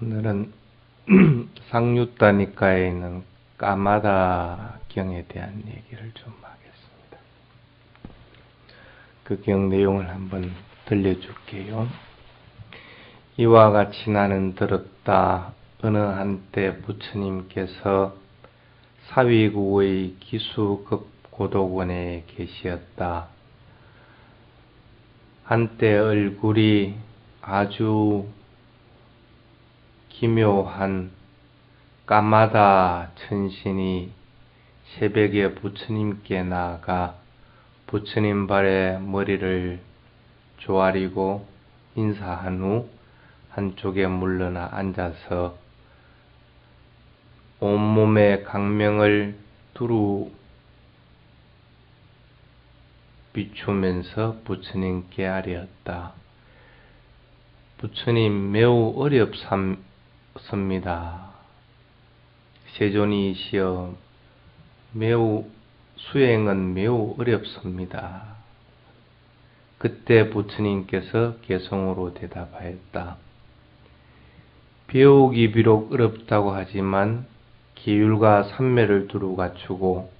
오늘은 상유타 니카에 있는 까마다 경에 대한 얘기를 좀 하겠습니다. 그 경 내용을 한번 들려줄게요. 이와 같이 나는 들었다. 어느 한때 부처님께서 사위국의 기수급고독원에 계시었다. 한때 얼굴이 아주 기묘한 까마다 천신이 새벽에 부처님께 나아가 부처님 발에 머리를 조아리고 인사한 후 한쪽에 물러나 앉아서 온몸에 강명을 두루 비추면서 부처님께 아뢰었다. 부처님 매우 어렵습니다. 세존이시여 수행은 매우 어렵습니다. 그때 부처님께서 개성으로 대답하였다. 배우기 비록 어렵다고 하지만 기율과 삼매를 두루 갖추고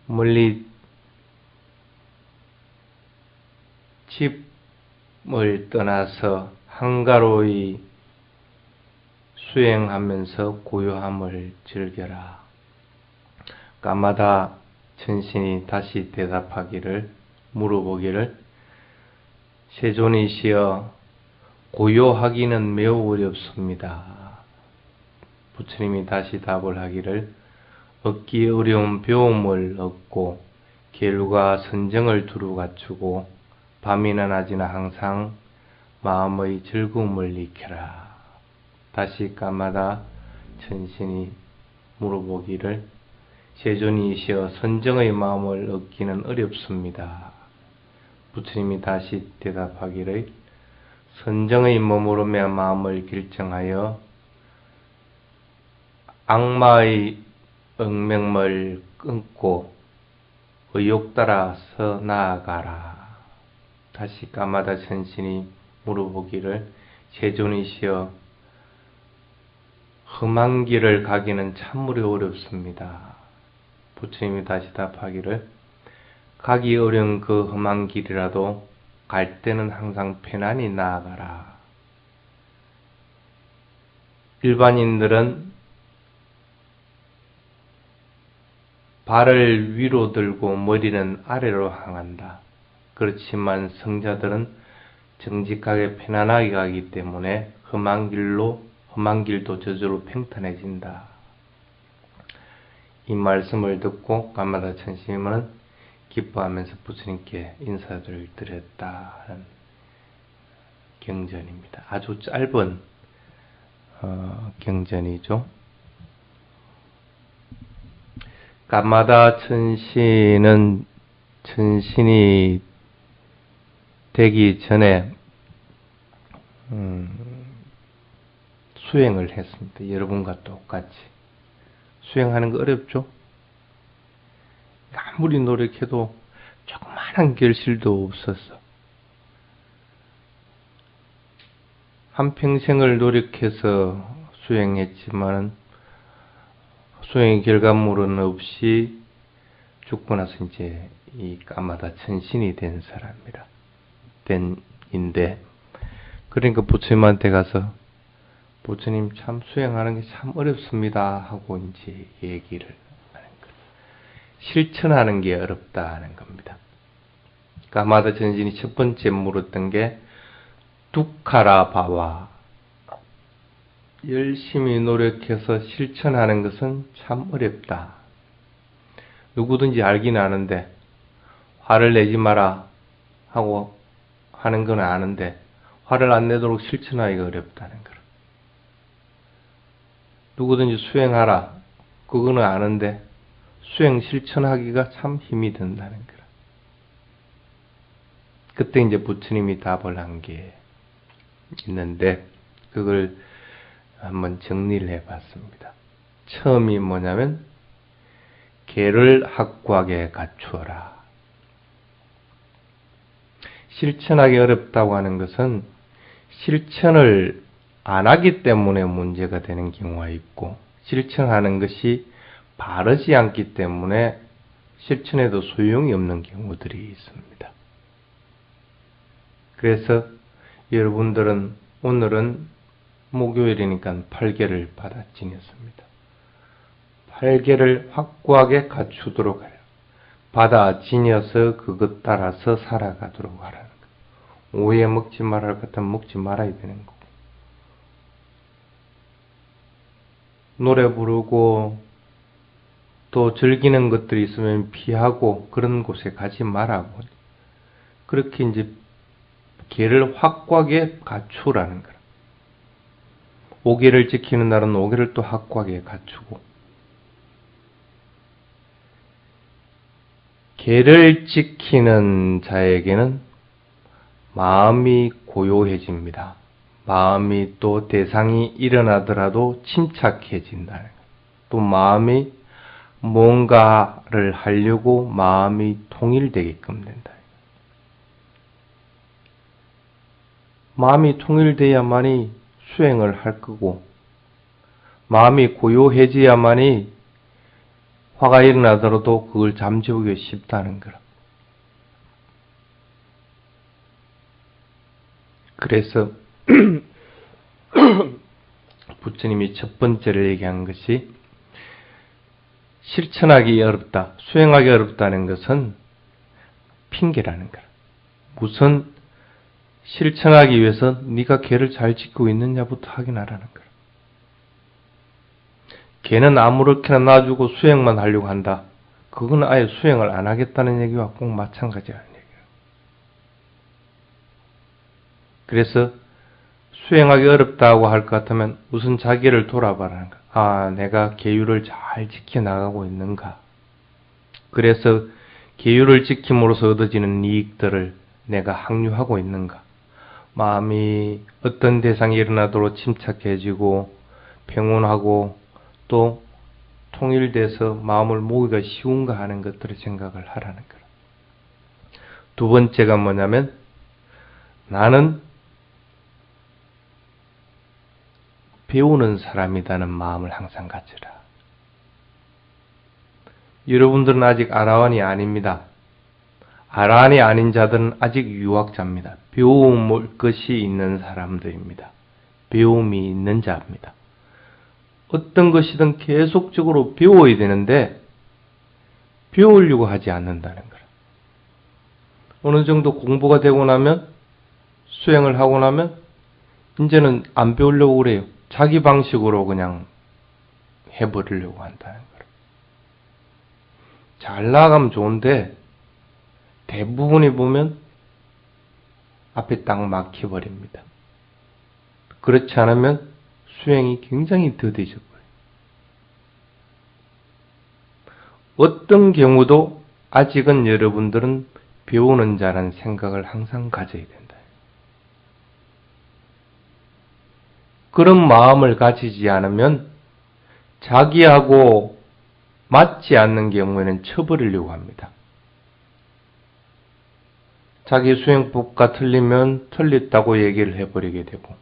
멀리 집을 떠나서 한가로이 수행하면서 고요함을 즐겨라. 까마다 천신이 다시 물어보기를 세존이시여 고요하기는 매우 어렵습니다. 부처님이 다시 답을 하기를 얻기 어려운 배움을 얻고 계율과 선정을 두루 갖추고 밤이나 낮이나 항상 마음의 즐거움을 익혀라. 다시 까마다 천신이 물어보기를 세존이시여 선정의 마음을 얻기는 어렵습니다. 부처님이 다시 대답하기를 선정의 머무름에 마음을 결정하여 악마의 얽매를 끊고 의욕 따라서 나아가라. 다시 까마다 천신이 물어보기를 세존이시여 험한 길을 가기는 참으로 어렵습니다. 부처님이 다시 답하기를 가기 어려운 그 험한 길이라도 갈 때는 항상 편안히 나아가라. 일반인들은 발을 위로 들고 머리는 아래로 향한다. 그렇지만 성자들은 정직하게 편안하게 가기 때문에 험한 길도 저절로 평탄해진다. 이 말씀을 듣고 까마다 천신은 기뻐하면서 부처님께 인사를 드렸다는 경전입니다. 아주 짧은 경전이죠. 까마다 천신은 천신이 되기 전에 수행을 했습니다. 여러분과 똑같이. 수행하는 거 어렵죠? 아무리 노력해도 조그마한 결실도 없었어. 한평생을 노력해서 수행했지만 수행의 결과물은 없이 죽고 나서 이제 이 까마다 천신이 된 사람이라. 그러니까 부처님한테 가서 부처님 참 수행하는 게 참 어렵습니다 하고 이제 얘기를 하는 거예요. 실천하는 게 어렵다는 겁니다. 까마다 천신이 첫 번째 물었던 게 두카라 바와, 열심히 노력해서 실천하는 것은 참 어렵다. 누구든지 알긴 아는데 화를 내지 마라 하고 하는 건 아는데 화를 안 내도록 실천하기가 어렵다는 거라. 누구든지 수행하라 그거는 아는데 수행 실천하기가 참 힘이 든다는 거라. 그때 이제 부처님이 답을 한 게 있는데 그걸 한번 정리를 해봤습니다. 처음이 뭐냐면 개를 확고하게 갖추어라. 실천하기 어렵다고 하는 것은 실천을 안 하기 때문에 문제가 되는 경우가 있고, 실천하는 것이 바르지 않기 때문에 실천해도 소용이 없는 경우들이 있습니다. 그래서 여러분들은 오늘은 목요일이니까 8개를 받아 지녔습니다. 8개를 확고하게 갖추도록 하라. 받아 지녀서 그것 따라서 살아가도록 하라는 거예요. 오해 먹지 말아야 할 것 같으면 먹지 말아야 되는 거고. 노래 부르고 또 즐기는 것들이 있으면 피하고 그런 곳에 가지 말라고. 그렇게 이제 계를 확고하게 갖추라는 거예요. 5계를 지키는 날은 5계를 또 확고하게 갖추고, 계를 지키는 자에게는 마음이 고요해집니다. 마음이 또 대상이 일어나더라도 침착해진다는 거예요. 또 마음이 뭔가를 하려고 마음이 통일되게끔 된다. 마음이 통일돼야만이 수행을 할 거고, 마음이 고요해져야만이 화가 일어나더라도 그걸 잠재우기 쉽다는 거라. 그래서 부처님이 첫 번째로 얘기한 것이 실천하기 어렵다, 수행하기 어렵다는 것은 핑계라는 거라. 우선 실천하기 위해서 네가 계를 잘 지키고 있느냐부터 확인하라는 거야. 계는 아무렇게나 놔주고 수행만 하려고 한다. 그건 아예 수행을 안 하겠다는 얘기와 꼭 마찬가지라는 얘기예요. 그래서 수행하기 어렵다고 할 것 같으면 우선 자기를 돌아봐라는 거야. 아, 내가 계율을 잘 지켜나가고 있는가. 그래서 계율을 지킴으로써 얻어지는 이익들을 내가 항유하고 있는가. 마음이 어떤 대상이 일어나도록 침착해지고 평온하고 또 통일돼서 마음을 모으기가 쉬운가 하는 것들을 생각을 하라는 거예요. 두 번째가 뭐냐면 나는 배우는 사람이라는 마음을 항상 가져라. 여러분들은 아직 아라한이 아닙니다. 아라한이 아닌 자들은 아직 유학자입니다. 배울 것이 있는 사람들입니다. 배움이 있는 자입니다. 어떤 것이든 계속적으로 배워야 되는데 배우려고 하지 않는다는 거예요. 어느 정도 공부가 되고 나면 수행을 하고 나면 이제는 안 배우려고 그래요. 자기 방식으로 그냥 해버리려고 한다는 거예요. 잘 나가면 좋은데 대부분이 보면 앞에 딱 막혀버립니다. 그렇지 않으면 수행이 굉장히 더뎌져 버려요. 어떤 경우도 아직은 여러분들은 배우는 자라는 생각을 항상 가져야 된다. 그런 마음을 가지지 않으면 자기하고 맞지 않는 경우에는 쳐버리려고 합니다. 자기 수행법과 틀리면 틀렸다고 얘기를 해버리게 되고,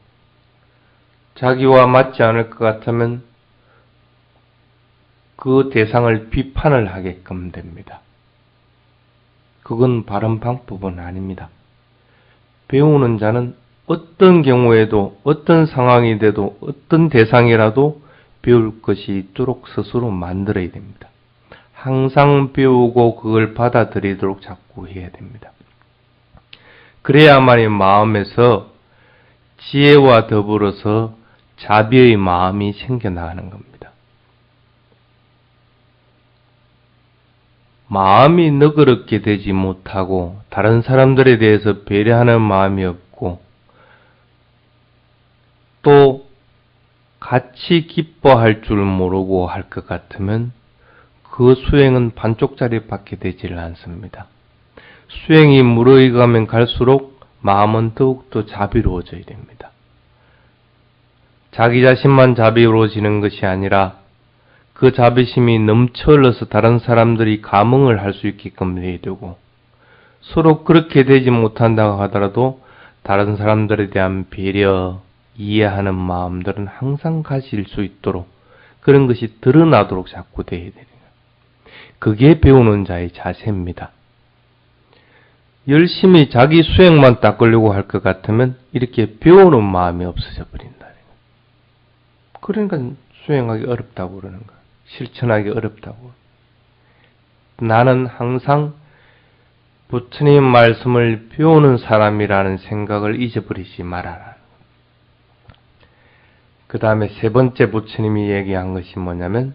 자기와 맞지 않을 것 같으면 그 대상을 비판을 하게끔 됩니다. 그건 바른 방법은 아닙니다. 배우는 자는 어떤 경우에도 어떤 상황이 돼도 어떤 대상이라도 배울 것이 있도록 스스로 만들어야 됩니다. 항상 배우고 그걸 받아들이도록 자꾸 해야 됩니다. 그래야만이 마음에서 지혜와 더불어서 자비의 마음이 생겨나가는 겁니다. 마음이 너그럽게 되지 못하고 다른 사람들에 대해서 배려하는 마음이 없고 또 같이 기뻐할 줄 모르고 할 것 같으면 그 수행은 반쪽짜리밖에 되지를 않습니다. 수행이 무르익어가면 갈수록 마음은 더욱더 자비로워져야 됩니다. 자기 자신만 자비로워지는 것이 아니라 그 자비심이 넘쳐 흘러서 다른 사람들이 감흥을 할 수 있게끔 해야 되고, 서로 그렇게 되지 못한다고 하더라도 다른 사람들에 대한 배려, 이해하는 마음들은 항상 가질 수 있도록 그런 것이 드러나도록 자꾸 돼야 되는 거예요. 그게 배우는 자의 자세입니다. 열심히 자기 수행만 닦으려고 할 것 같으면 이렇게 배우는 마음이 없어져 버린다는 거예요. 그러니까 수행하기 어렵다고 그러는 거예요. 실천하기 어렵다고. 나는 항상 부처님 말씀을 배우는 사람이라는 생각을 잊어버리지 말아라. 그 다음에 세 번째 부처님이 얘기한 것이 뭐냐면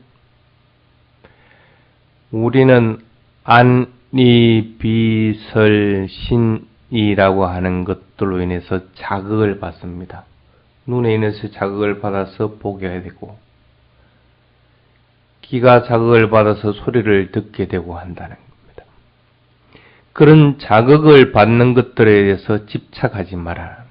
우리는 안리, 비설, 신이라고 하는 것들로 인해서 자극을 받습니다. 눈에 인해서 자극을 받아서 보게 되고 귀가 자극을 받아서 소리를 듣게 되고 한다는 겁니다. 그런 자극을 받는 것들에 대해서 집착하지 말아라.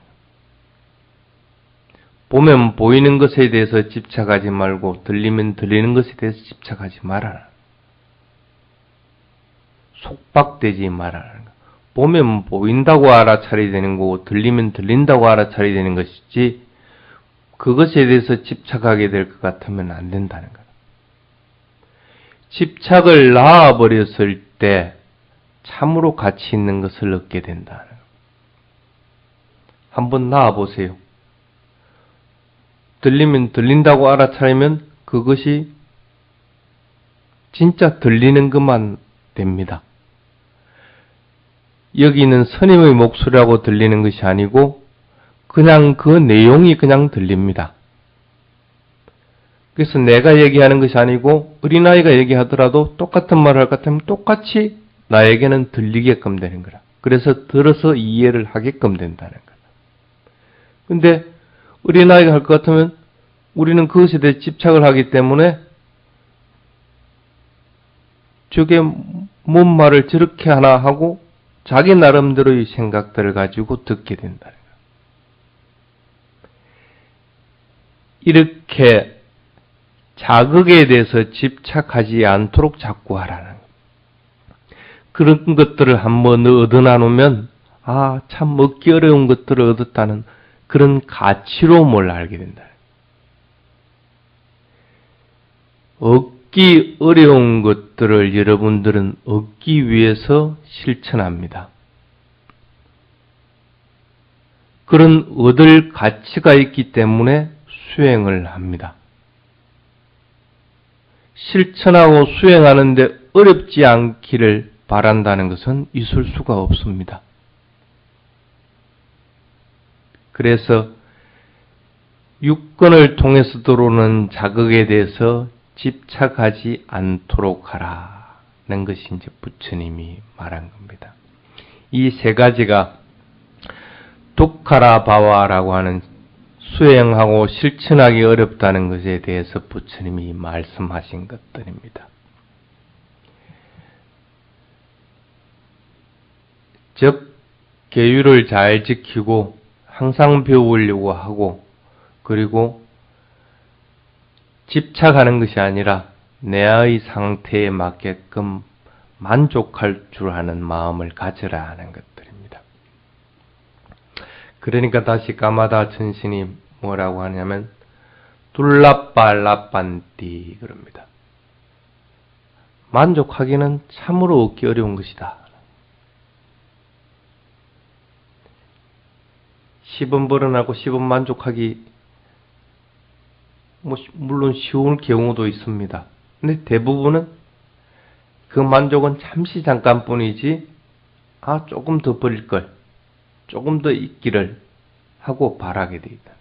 보면 보이는 것에 대해서 집착하지 말고 들리면 들리는 것에 대해서 집착하지 말아라. 속박되지 말아라. 보면 보인다고 알아차려야 되는 거고 들리면 들린다고 알아차려야 되는 것이지 그것에 대해서 집착하게 될 것 같으면 안 된다는 거예요. 집착을 놔버렸을 때 참으로 가치 있는 것을 얻게 된다는 거예요. 한번 놔보세요. 들리면 들린다고 알아차리면 그것이 진짜 들리는 것만 됩니다. 여기는 스님의 목소리라고 들리는 것이 아니고 그냥 그 내용이 그냥 들립니다. 그래서 내가 얘기하는 것이 아니고 어린아이가 얘기하더라도 똑같은 말을 할 것 같으면 똑같이 나에게는 들리게끔 되는 거라. 그래서 들어서 이해를 하게끔 된다는 거라. 근데 어린아이가 할 것 같으면 우리는 그것에 대해 집착을 하기 때문에 저게 뭔 말을 저렇게 하나 하고 자기 나름대로의 생각들을 가지고 듣게 된다는 거예요. 이렇게 자극에 대해서 집착하지 않도록 자꾸 하라는 거예요. 그런 것들을 한번 얻어나누면 참 얻기 어려운 것들을 얻었다는 그런 가치로움을 알게 된다. 얻기 어려운 것들을 여러분들은 얻기 위해서 실천합니다. 그런 얻을 가치가 있기 때문에 수행을 합니다. 실천하고 수행하는데 어렵지 않기를 바란다는 것은 있을 수가 없습니다. 그래서 육根을 통해서 들어오는 자극에 대해서 집착하지 않도록 하라는 것이 이제 부처님이 말한 겁니다. 이 세 가지가 두카라 바와라고 하는 수행하고 실천하기 어렵다는 것에 대해서 부처님이 말씀하신 것들입니다. 즉, 계율을 잘 지키고 항상 배우려고 하고 그리고 집착하는 것이 아니라 내의 상태에 맞게끔 만족할 줄 아는 마음을 가져라 하는 것들입니다. 그러니까 다시 까마다 천신이 뭐라고 하냐면 둘라빨라빤띠 그럽니다. 만족하기는 참으로 얻기 어려운 것이다. 10원 벌어나고 10원 만족하기 물론 쉬운 경우도 있습니다. 근데 대부분은 그 만족은 잠시 잠깐뿐이지 조금 더 벌릴 걸 조금 더 있기를 하고 바라게 돼 있다.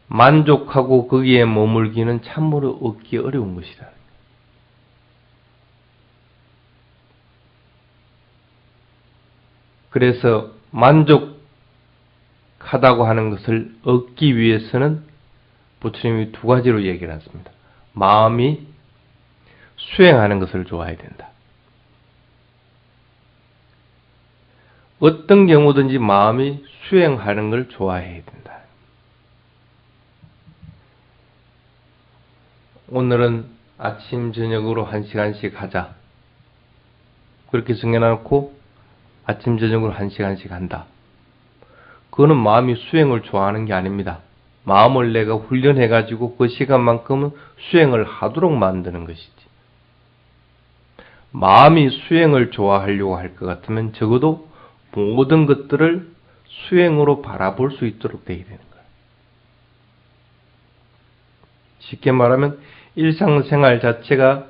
만족하고 거기에 머물기는 참으로 얻기 어려운 것이다. 그래서 만족하다고 하는 것을 얻기 위해서는 부처님이 두 가지로 얘기를 했습니다. 마음이 수행하는 것을 좋아해야 된다. 어떤 경우든지 마음이 수행하는 걸 좋아해야 된다. 오늘은 아침 저녁으로 1시간씩 하자. 그렇게 정해놓고 아침 저녁으로 1시간씩 한다. 그거는 마음이 수행을 좋아하는 게 아닙니다. 마음을 내가 훈련해가지고 그 시간만큼은 수행을 하도록 만드는 것이지. 마음이 수행을 좋아하려고 할 것 같으면 적어도 모든 것들을 수행으로 바라볼 수 있도록 되어야 되는 거예요. 쉽게 말하면 일상생활 자체가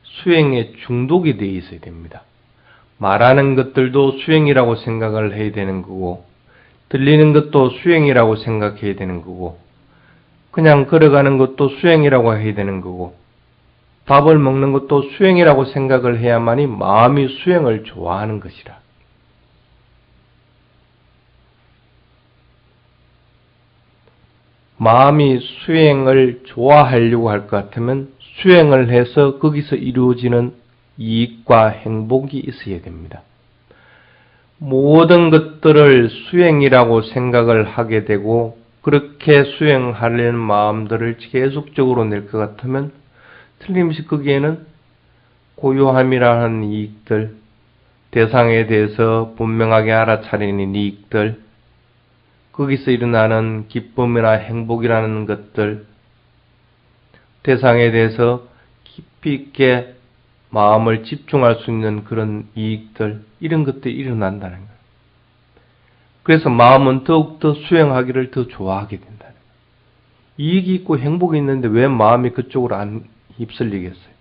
수행에 중독이 되어 있어야 됩니다. 말하는 것들도 수행이라고 생각을 해야 되는 거고, 들리는 것도 수행이라고 생각해야 되는 거고, 그냥 걸어가는 것도 수행이라고 해야 되는 거고, 밥을 먹는 것도 수행이라고 생각을 해야만이 마음이 수행을 좋아하는 것이라. 마음이 수행을 좋아하려고 할 것 같으면 수행을 해서 거기서 이루어지는 이익과 행복이 있어야 됩니다. 모든 것들을 수행이라고 생각을 하게 되고 그렇게 수행하려는 마음들을 계속적으로 낼 것 같으면 틀림없이 거기에는 고요함이라는 이익들, 대상에 대해서 분명하게 알아차리는 이익들, 거기서 일어나는 기쁨이나 행복이라는 것들, 대상에 대해서 깊이 있게 마음을 집중할 수 있는 그런 이익들, 이런 것들이 일어난다는 거예요. 그래서 마음은 더욱더 수행하기를 더 좋아하게 된다는 거예요. 이익이 있고 행복이 있는데 왜 마음이 그쪽으로 안 휩쓸리겠어요?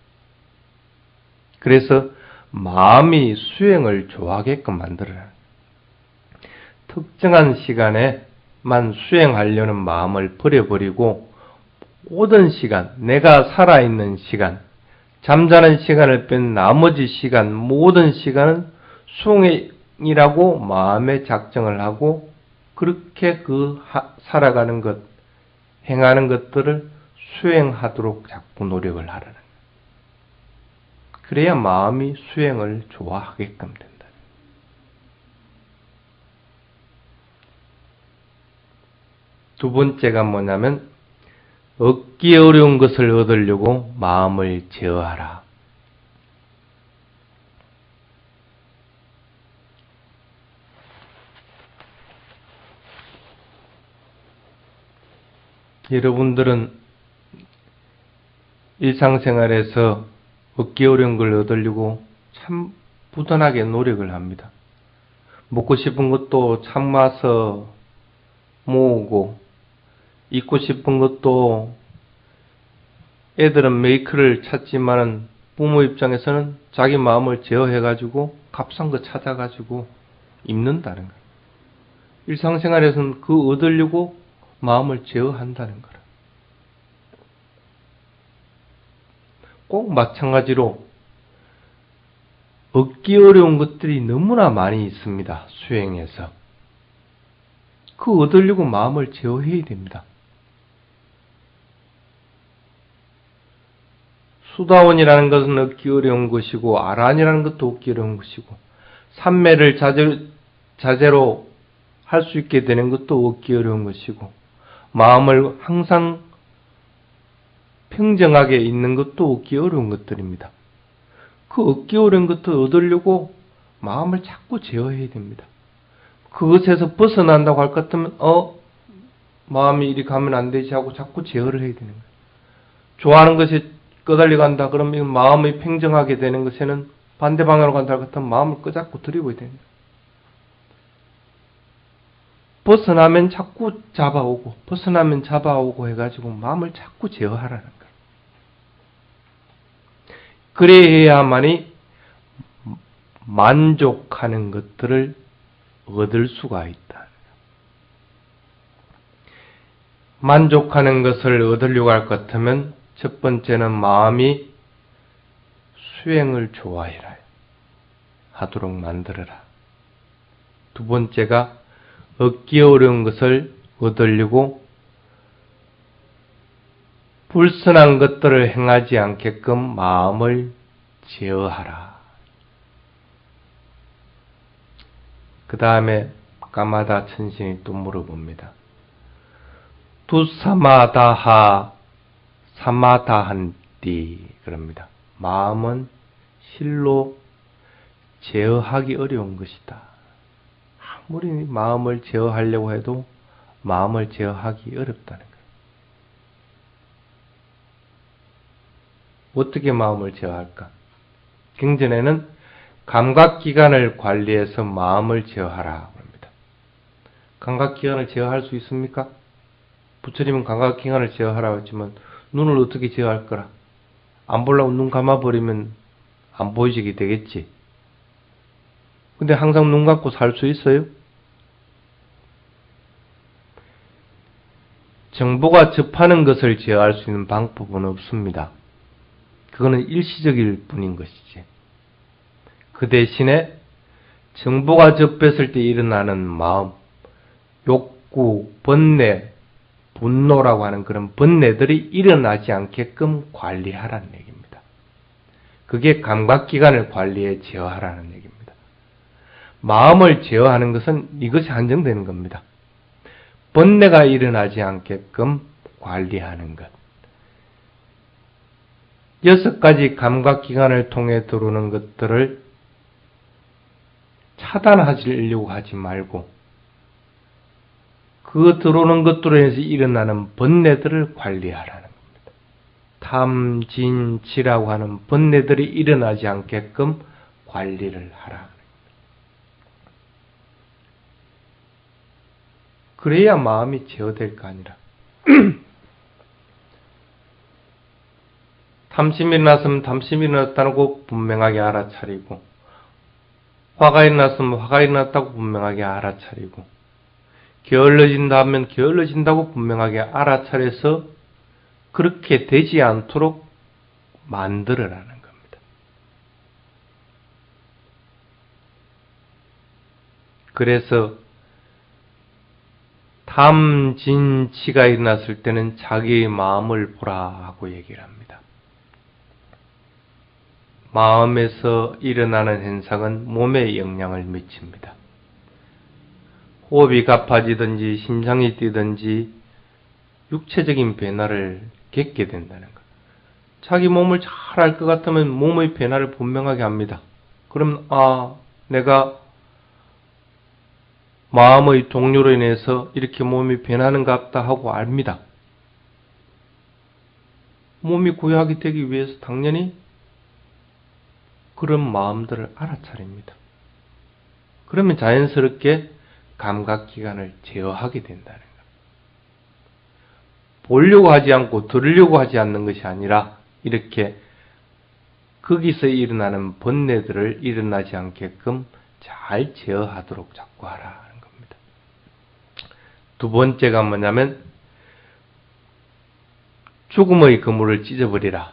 그래서 마음이 수행을 좋아하게끔 만들어라. 특정한 시간에만 수행하려는 마음을 버려버리고 모든 시간, 내가 살아있는 시간, 잠자는 시간을 뺀 나머지 시간, 모든 시간은 수행이라고 마음에 작정을 하고 그렇게 살아가는 것, 행하는 것들을 수행하도록 자꾸 노력을 하라는 거예요. 그래야 마음이 수행을 좋아하게끔 된다. 두 번째가 뭐냐면 얻기 어려운 것을 얻으려고 마음을 제어하라. 여러분들은 일상생활에서 얻기 어려운 걸 얻으려고 참 부단하게 노력을 합니다. 먹고 싶은 것도 참아서 모으고, 입고 싶은 것도 애들은 메이크를 찾지만은 부모 입장에서는 자기 마음을 제어해가지고 값싼 거 찾아가지고 입는다는 거예요. 일상생활에서는 그 얻으려고 마음을 제어한다는 거라. 꼭 마찬가지로 얻기 어려운 것들이 너무나 많이 있습니다. 수행에서. 그 얻으려고 마음을 제어해야 됩니다. 수다원이라는 것은 얻기 어려운 것이고 아란이라는 것도 얻기 어려운 것이고 삼매를 자제로 할 수 있게 되는 것도 얻기 어려운 것이고 마음을 항상 평정하게 있는 것도 얻기 어려운 것들입니다. 그 얻기 어려운 것을 얻으려고 마음을 자꾸 제어해야 됩니다. 그것에서 벗어난다고 할 것 같으면 마음이 이리 가면 안 되지 하고 자꾸 제어를 해야 되는 거예요. 좋아하는 것이 끄달려 간다 그러면 마음이 평정하게 되는 것에는 반대 방향으로 간다 할 것 같으면 마음을 끄잡고 들이고야 됩니다. 벗어나면 자꾸 잡아오고 벗어나면 잡아오고 해가지고 마음을 자꾸 제어하라는 거예요. 그래야만이 만족하는 것들을 얻을 수가 있다. 만족하는 것을 얻으려고 할 것 같으면 첫 번째는 마음이 수행을 좋아해라 하도록 만들어라. 두 번째가 얻기 어려운 것을 얻으려고 불선한 것들을 행하지 않게끔 마음을 제어하라. 그 다음에 까마다 천신이 또 물어봅니다. 두사마다하 사마다한띠 그럽니다. 마음은 실로 제어하기 어려운 것이다. 아무리 마음을 제어하려고 해도 마음을 제어하기 어렵다는 거예요. 어떻게 마음을 제어할까? 경전에는 감각기관을 관리해서 마음을 제어하라 합니다. 감각기관을 제어할 수 있습니까? 부처님은 감각기관을 제어하라고 했지만 눈을 어떻게 제어할 거라? 안 보려고 눈 감아버리면 안 보이지게 되겠지. 근데 항상 눈 감고 살 수 있어요? 정보가 접하는 것을 제어할 수 있는 방법은 없습니다. 그거는 일시적일 뿐인 것이지. 그 대신에 정보가 접했을 때 일어나는 마음, 욕구, 번뇌, 분노라고 하는 그런 번뇌들이 일어나지 않게끔 관리하라는 얘기입니다. 그게 감각기관을 관리해 제어하라는 얘기입니다. 마음을 제어하는 것은 이것이 한정되는 겁니다. 번뇌가 일어나지 않게끔 관리하는 것. 6가지 감각기관을 통해 들어오는 것들을 차단하려고 하지 말고 그 들어오는 것들로 인해서 일어나는 번뇌들을 관리하라는 겁니다. 탐, 진, 치라고 하는 번뇌들이 일어나지 않게끔 관리를 하라. 그래야 마음이 제어될 거 아니라. 탐심이 일어났으면 탐심이 일어났다고 분명하게 알아차리고, 화가 일어났으면 화가 일어났다고 분명하게 알아차리고, 게을러진다 하면 게을러진다고 분명하게 알아차려서 그렇게 되지 않도록 만들어라는 겁니다. 그래서 탐, 진, 치가 일어났을 때는 자기의 마음을 보라 하고 얘기를 합니다. 마음에서 일어나는 현상은 몸에 영향을 미칩니다. 호흡이 가파지든지 심장이 뛰든지 육체적인 변화를 겪게 된다는 것. 자기 몸을 잘 알 것 같으면 몸의 변화를 분명하게 합니다. 그럼 내가 마음의 동요로 인해서 이렇게 몸이 변하는갑다 하고 압니다. 몸이 고약이 되기 위해서 당연히 그런 마음들을 알아차립니다. 그러면 자연스럽게 감각기관을 제어하게 된다는 것. 보려고 하지 않고 들으려고 하지 않는 것이 아니라 이렇게 거기서 일어나는 번뇌들을 일어나지 않게끔 잘 제어하도록 자꾸 하라. 두 번째가 뭐냐면 죽음의 그물을 찢어버리라.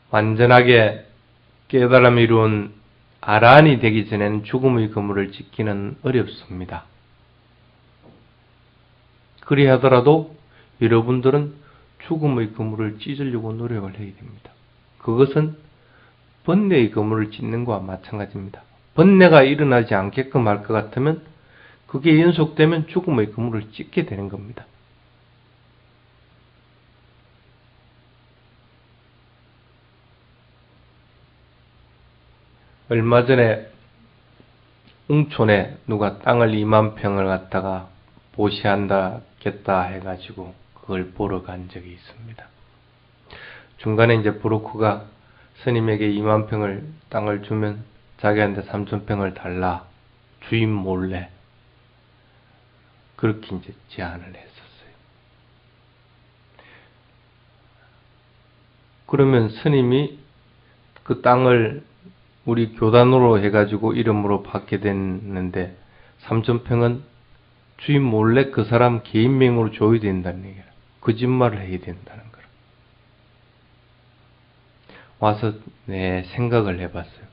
완전하게 깨달음이 이룬 아라한이 되기 전에는 죽음의 그물을 찢기는 어렵습니다. 그리하더라도 여러분들은 죽음의 그물을 찢으려고 노력을 해야 됩니다. 그것은 번뇌의 그물을 찢는 것과 마찬가지입니다. 번뇌가 일어나지 않게끔 할 것 같으면 그게 연속되면 죽음의 그물을 찢게 되는 겁니다. 얼마 전에 웅촌에 누가 땅을 2만 평을 갖다가 보시한다겠다 해가지고 그걸 보러 간 적이 있습니다. 중간에 이제 브로커가 스님에게 2만 평을 땅을 주면 자기한테 3,000평을 달라. 주인 몰래. 그렇게 이제 제안을 했었어요. 그러면 스님이 그 땅을 우리 교단으로 해가지고 이름으로 받게 됐는데 3,000평은 주인 몰래 그 사람 개인 명으로 줘야 된다는 얘기야. 거짓말을 해야 된다는 거라. 와서 생각을 해봤어요.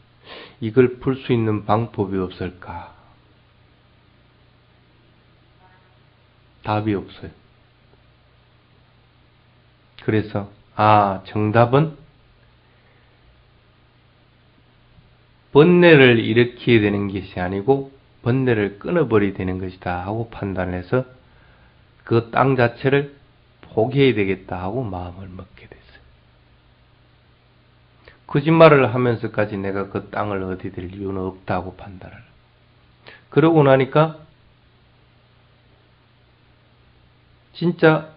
이걸 풀 수 있는 방법이 없을까? 답이 없어요. 그래서 정답은 번뇌를 일으키게 되는 것이 아니고 번뇌를 끊어버리게 되는 것이다 하고 판단해서 그 땅 자체를 포기해야 되겠다 하고 마음을 먹게 됐어요. 거짓말을 하면서까지 내가 그 땅을 얻어들 이유는 없다고 판단을. 그러고 나니까 진짜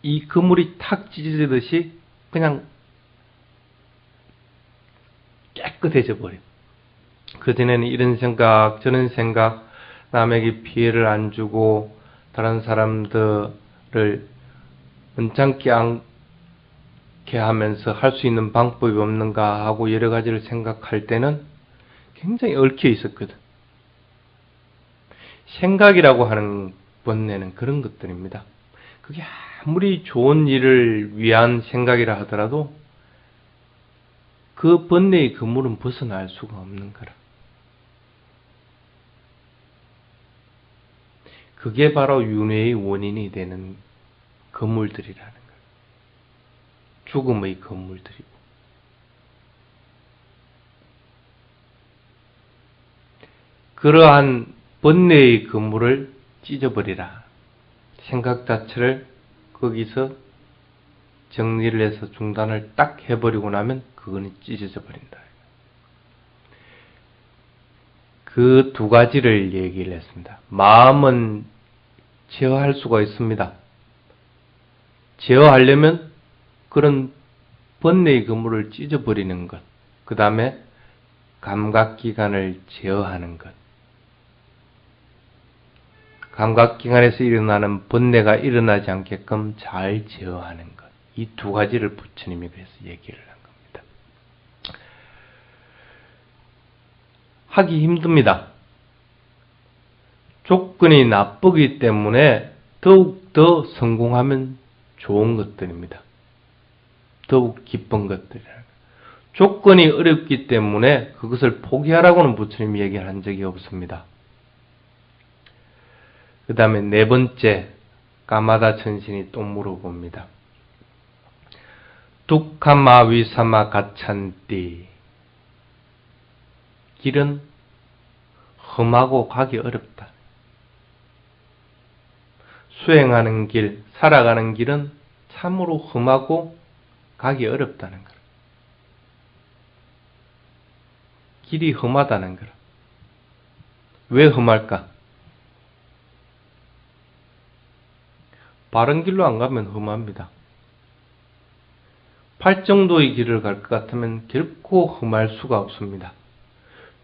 이 그물이 탁 찢어지듯이 그냥 깨끗해져 버려. 그전에는 이런 생각 저런 생각, 남에게 피해를 안 주고 다른 사람들을 은창케 않게 하면서 할 수 있는 방법이 없는가 하고 여러 가지를 생각할 때는 굉장히 얽혀 있었거든. 생각이라고 하는 번뇌는 그런 것들입니다. 그게 아무리 좋은 일을 위한 생각이라 하더라도 그 번뇌의 그물은 벗어날 수가 없는 거라. 그게 바로 윤회의 원인이 되는 그물들이라는 거예요. 죽음의 그물들이고. 그러한 번뇌의 그물을 찢어버리라. 생각 자체를 거기서 정리를 해서 중단을 딱 해버리고 나면 그거는 찢어져 버린다. 그 두 가지를 얘기를 했습니다. 마음은 제어할 수가 있습니다. 제어하려면 그런 번뇌의 그물을 찢어버리는 것, 그 다음에 감각기관을 제어하는 것, 감각기관에서 일어나는 번뇌가 일어나지 않게끔 잘 제어하는 것, 이 두 가지를 부처님이 그래서 얘기를 한 겁니다. 하기 힘듭니다. 조건이 나쁘기 때문에 더욱 더 성공하면 좋은 것들입니다. 더욱 기쁜 것들이라. 조건이 어렵기 때문에 그것을 포기하라고는 부처님이 얘기를 한 적이 없습니다. 그 다음에 네 번째, 까마다 천신이 또 물어봅니다. 두카마 위사마 가찬띠. 길은 험하고 가기 어렵다. 수행하는 길, 살아가는 길은 참으로 험하고 가기 어렵다는 거라. 길이 험하다는 거라. 왜 험할까? 바른 길로 안 가면 험합니다. 팔정도의 길을 갈 것 같으면 결코 험할 수가 없습니다.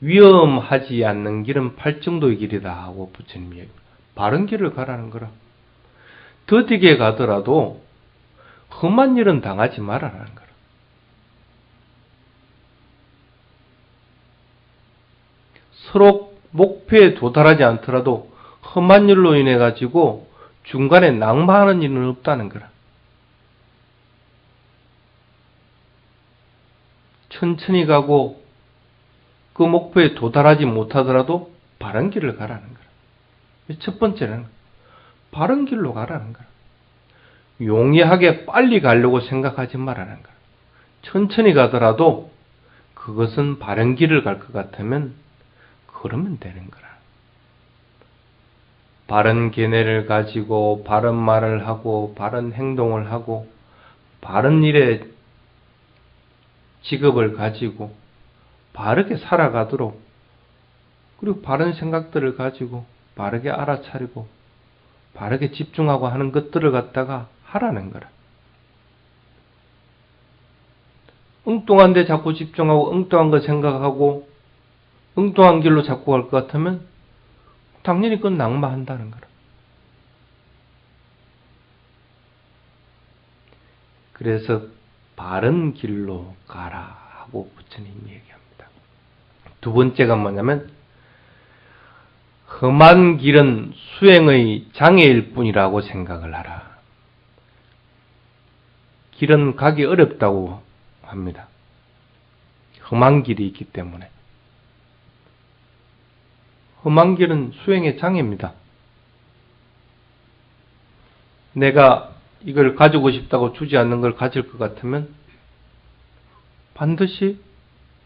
위험하지 않는 길은 팔정도의 길이다 하고 부처님이 얘기합니다. 바른 길을 가라는 거라. 더디게 가더라도 험한 일은 당하지 말아라는 거라. 서로 목표에 도달하지 않더라도 험한 일로 인해 가지고 중간에 낙마하는 일은 없다는 거라. 천천히 가고 그 목표에 도달하지 못하더라도 바른 길을 가라는 거라. 첫 번째는 바른 길로 가라는 거라. 용이하게 빨리 가려고 생각하지 말라는 거라. 천천히 가더라도 그것은 바른 길을 갈 것 같으면 그러면 되는 거라. 바른 견해를 가지고 바른 말을 하고 바른 행동을 하고 바른 일에 직업을 가지고 바르게 살아가도록, 그리고 바른 생각들을 가지고 바르게 알아차리고 바르게 집중하고 하는 것들을 갖다가 하라는 거라. 엉뚱한 데 자꾸 집중하고 엉뚱한 거 생각하고 엉뚱한 길로 자꾸 갈 것 같으면 당연히 그건 낙마한다는 거라. 그래서 바른 길로 가라 하고 부처님이 얘기합니다. 두 번째가 뭐냐면 험한 길은 수행의 장애일 뿐이라고 생각을 하라. 길은 가기 어렵다고 합니다. 험한 길이 있기 때문에. 험한 길은 수행의 장애입니다. 내가 이걸 가지고 싶다고 주지 않는 걸 가질 것 같으면 반드시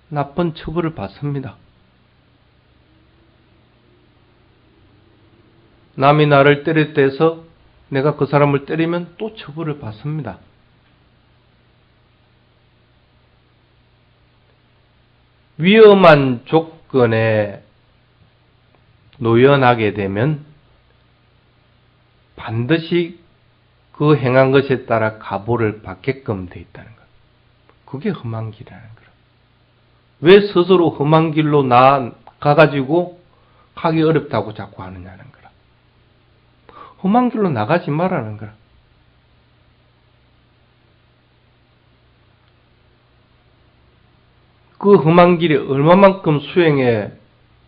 나쁜 처벌을 받습니다. 남이 나를 때릴 때에서 내가 그 사람을 때리면 또 처벌을 받습니다. 위험한 조건에 노연하게 되면 반드시 그 행한 것에 따라 가보를 받게끔 돼 있다는 것. 그게 험한 길이라는 거라. 왜 스스로 험한 길로 나가가지고 가기 어렵다고 자꾸 하느냐는 거라. 험한 길로 나가지 말라는 거라. 그 험한 길이 얼마만큼 수행에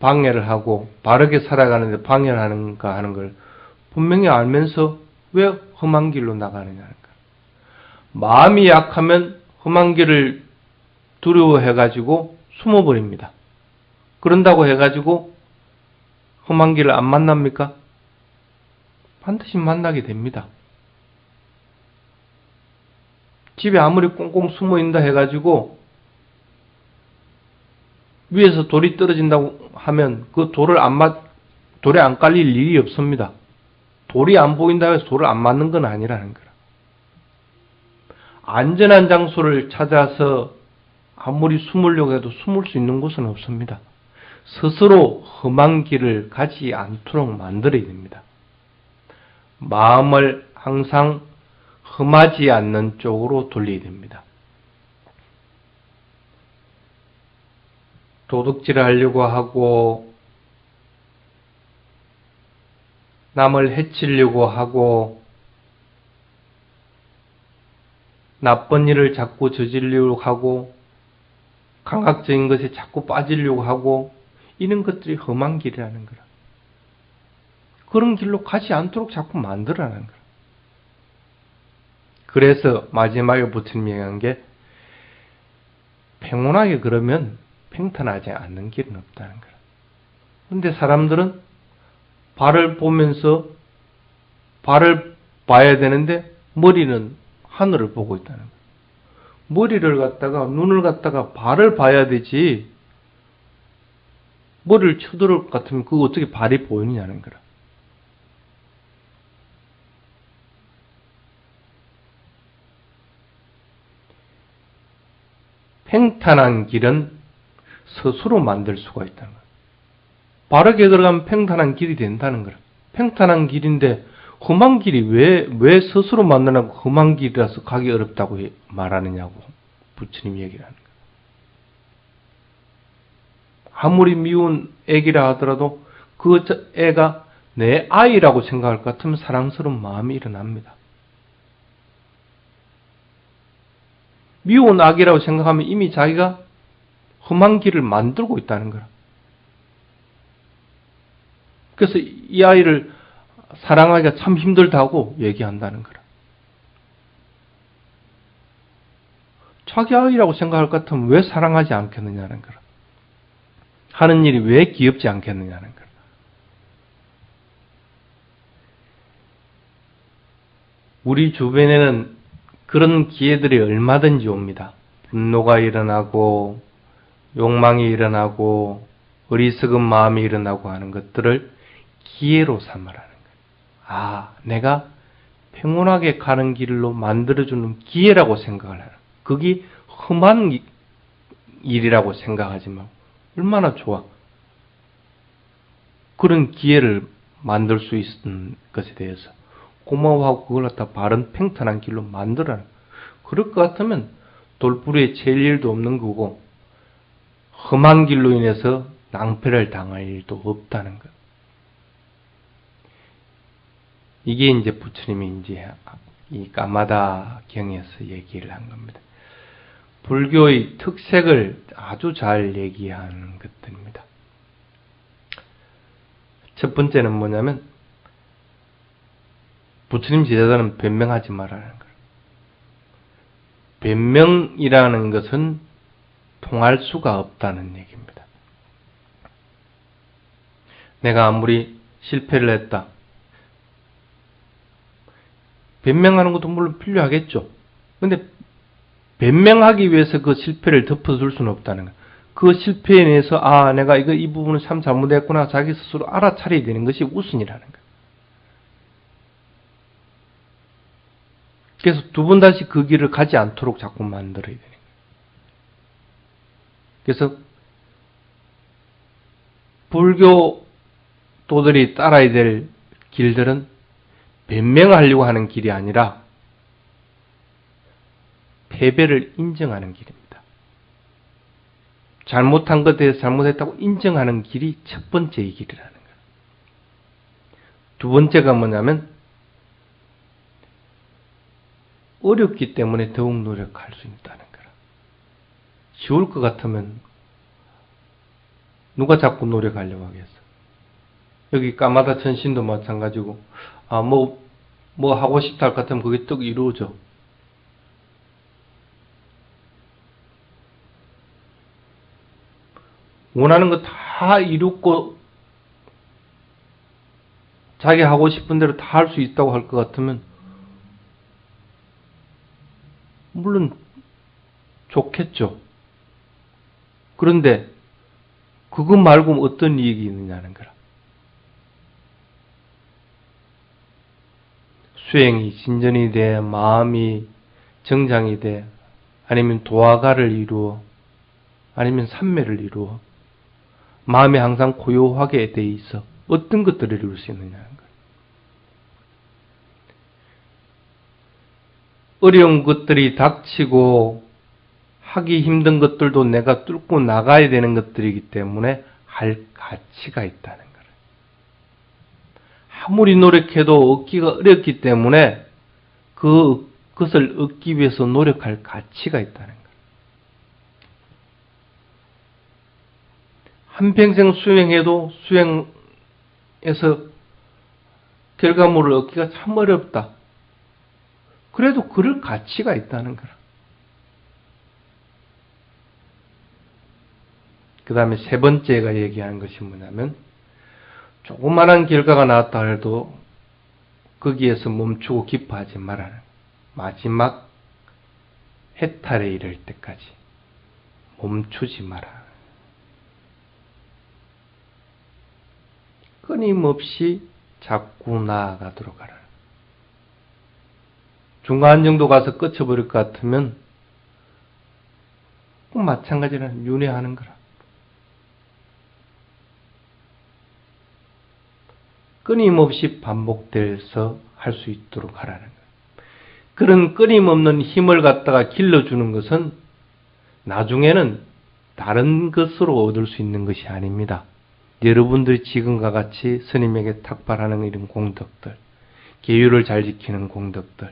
방해를 하고 바르게 살아가는데 방해를 하는가 하는 걸 분명히 알면서 왜 험한 길로 나가느냐는 거야. 마음이 약하면 험한 길을 두려워해가지고 숨어버립니다. 그런다고 해가지고 험한 길을 안 만납니까? 반드시 만나게 됩니다. 집에 아무리 꽁꽁 숨어있다 해가지고 위에서 돌이 떨어진다고 하면 그 돌에 안 깔릴 일이 없습니다. 돌이 안 보인다고 해서 돌을 안 맞는 건 아니라는 거라. 안전한 장소를 찾아서 아무리 숨으려고 해도 숨을 수 있는 곳은 없습니다. 스스로 험한 길을 가지 않도록 만들어야 됩니다. 마음을 항상 험하지 않는 쪽으로 돌려야 됩니다. 도둑질을 하려고 하고 남을 해치려고 하고 나쁜 일을 자꾸 저지르려고 하고 감각적인 것에 자꾸 빠지려고 하고 이런 것들이 험한 길이라는 거라. 그런 길로 가지 않도록 자꾸 만들어라는 거라. 그래서 마지막에 부처님이 얘기한 게 평온하게 그러면 평탄하지 않는 길은 없다는 거라. 그런데 사람들은 발을 보면서 발을 봐야 되는데 머리는 하늘을 보고 있다는 거야. 머리를 갖다가 눈을 갖다가 발을 봐야 되지 머리를 쳐들을 것 같으면 그거 어떻게 발이 보이느냐는 거라. 평탄한 길은 스스로 만들 수가 있다는 거야. 바르게 걸어가면 평탄한 길이 된다는 거야. 평탄한 길인데 험한 길이 왜 스스로 만들라고 험한 길이라서 가기 어렵다고 말하느냐고 부처님이 얘기를 하는 거야. 아무리 미운 애기라 하더라도 그 애가 내 아이라고 생각할 것 같으면 사랑스러운 마음이 일어납니다. 미운 아기라고 생각하면 이미 자기가 험한 길을 만들고 있다는 거야. 그래서 이 아이를 사랑하기가 참 힘들다고 얘기한다는 거라. 자기 아이라고 생각할 것 같으면 왜 사랑하지 않겠느냐는 거라. 하는 일이 왜 귀엽지 않겠느냐는 거라. 우리 주변에는 그런 기회들이 얼마든지 옵니다. 분노가 일어나고 욕망이 일어나고 어리석은 마음이 일어나고 하는 것들을 기회로 삼으라는 거예요. 아, 내가 평온하게 가는 길로 만들어주는 기회라고 생각을 하라. 그게 험한 일이라고 생각하지 말고 얼마나 좋아. 그런 기회를 만들 수 있는 것에 대해서 고마워하고 그걸 갖다 바른 평탄한 길로 만들어라. 그럴 것 같으면 돌부리에 칠 일도 없는 거고 험한 길로 인해서 낭패를 당할 일도 없다는 것. 이게 이제 부처님이 이제 이 까마다 경에서 얘기를 한 겁니다. 불교의 특색을 아주 잘 얘기하는 것들입니다. 첫 번째는 뭐냐면 부처님 제자들은 변명하지 말라는 거예요. 변명이라는 것은 통할 수가 없다는 얘기입니다. 내가 아무리 실패를 했다. 변명하는 것도 물론 필요하겠죠. 그런데 변명하기 위해서 그 실패를 덮어줄 수는 없다는 거예요. 그 실패에 대해서 아 내가 이 부분을 참 잘못했구나 자기 스스로 알아차려야 되는 것이 우선이라는 거예요. 그래서 두 번 다시 그 길을 가지 않도록 자꾸 만들어야 되는 거예요. 그래서 불교도들이 따라야 될 길들은 변명하려고 하는 길이 아니라 패배를 인정하는 길입니다. 잘못한 것에 대해서 잘못했다고 인정하는 길이 첫 번째의 길이라는 거예요. 두 번째가 뭐냐면 어렵기 때문에 더욱 노력할 수 있다는 거라. 쉬울 것 같으면 누가 자꾸 노력하려고 하겠어. 여기 까마다 천신도 마찬가지고 뭐 하고 싶다 할 것 같으면 그게 뚝 이루어져. 원하는 거 다 이루고 자기 하고 싶은 대로 다 할 수 있다고 할 것 같으면 물론 좋겠죠. 그런데 그거 말고 어떤 이익이 있느냐는 거라. 수행이 진전이 돼, 마음이 정장이 돼, 아니면 도화가를 이루어, 아니면 삼매를 이루어, 마음이 항상 고요하게 돼 있어 어떤 것들을 이룰 수 있느냐는 거예요. 어려운 것들이 닥치고 하기 힘든 것들도 내가 뚫고 나가야 되는 것들이기 때문에 할 가치가 있다는 거예요. 아무리 노력해도 얻기가 어렵기 때문에 그것을 얻기 위해서 노력할 가치가 있다는 거예요. 한평생 수행해도 수행에서 결과물을 얻기가 참 어렵다. 그래도 그럴 가치가 있다는 거라. 그 다음에 세 번째가 얘기하는 것이 뭐냐면 조그만한 결과가 나왔다 해도 거기에서 멈추고 기뻐하지 말아라. 마지막 해탈에 이를 때까지 멈추지 마라. 끊임없이 자꾸 나아가도록 하라. 중간 정도 가서 끝쳐버릴 것 같으면 꼭 마찬가지로 윤회하는 거라. 끊임없이 반복돼서 할 수 있도록 하라는 거예요. 그런 끊임없는 힘을 갖다가 길러주는 것은 나중에는 다른 것으로 얻을 수 있는 것이 아닙니다. 여러분들이 지금과 같이 스님에게 탁발하는 이런 공덕들, 계율을 잘 지키는 공덕들,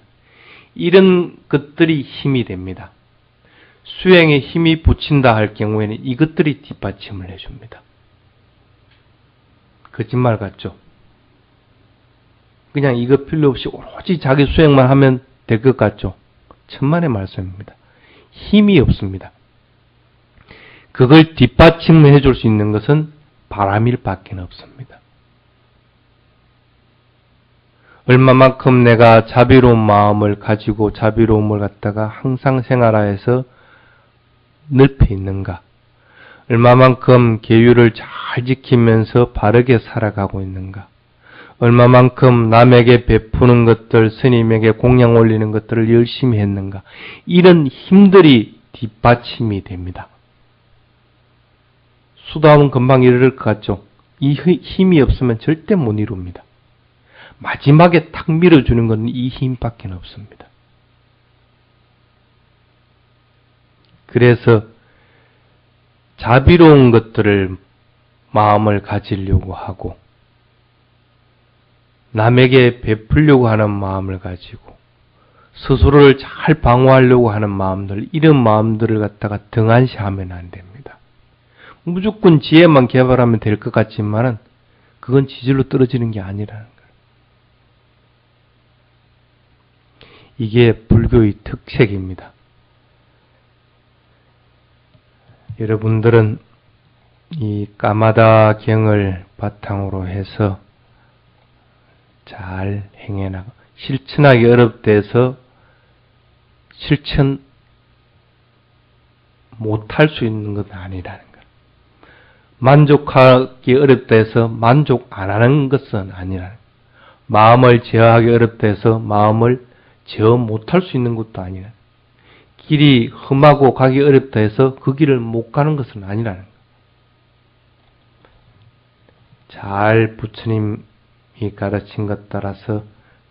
이런 것들이 힘이 됩니다. 수행에 힘이 붙인다 할 경우에는 이것들이 뒷받침을 해줍니다. 거짓말 같죠? 그냥 이거 필요 없이 오로지 자기 수행만 하면 될 것 같죠? 천만의 말씀입니다. 힘이 없습니다. 그걸 뒷받침해 줄 수 있는 것은 바람일 밖에 없습니다. 얼마만큼 내가 자비로운 마음을 가지고 자비로움을 갖다가 항상 생활하여서 넓혀 있는가, 얼마만큼 계율을 잘 지키면서 바르게 살아가고 있는가, 얼마만큼 남에게 베푸는 것들, 스님에게 공양 올리는 것들을 열심히 했는가, 이런 힘들이 뒷받침이 됩니다. 수다하면 금방 이룰 것 같죠? 이 힘이 없으면 절대 못 이룹니다. 마지막에 탁 밀어주는 것은 이 힘밖에 없습니다. 그래서 자비로운 것들을 마음을 가지려고 하고 남에게 베풀려고 하는 마음을 가지고 스스로를 잘 방어하려고 하는 마음들, 이런 마음들을 갖다가 등한시하면 안 됩니다. 무조건 지혜만 개발하면 될 것 같지만은 그건 지질로 떨어지는 게 아니라는 거예요. 이게 불교의 특색입니다. 여러분들은 이 까마다 경을 바탕으로 해서 잘 행해나가, 실천하기 어렵대서 실천 못할 수 있는 건 아니라는 거예요. 만족하기 어렵다 해서 만족 안 하는 것은 아니라는 거예요. 마음을 제어하기 어렵다 해서 마음을 제어 못할 수 있는 것도 아니라, 길이 험하고 가기 어렵다 해서 그 길을 못 가는 것은 아니라는 거예요. 잘 부처님이 가르친 것 따라서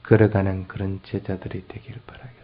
걸어가는 그런 제자들이 되기를 바라겠습니다.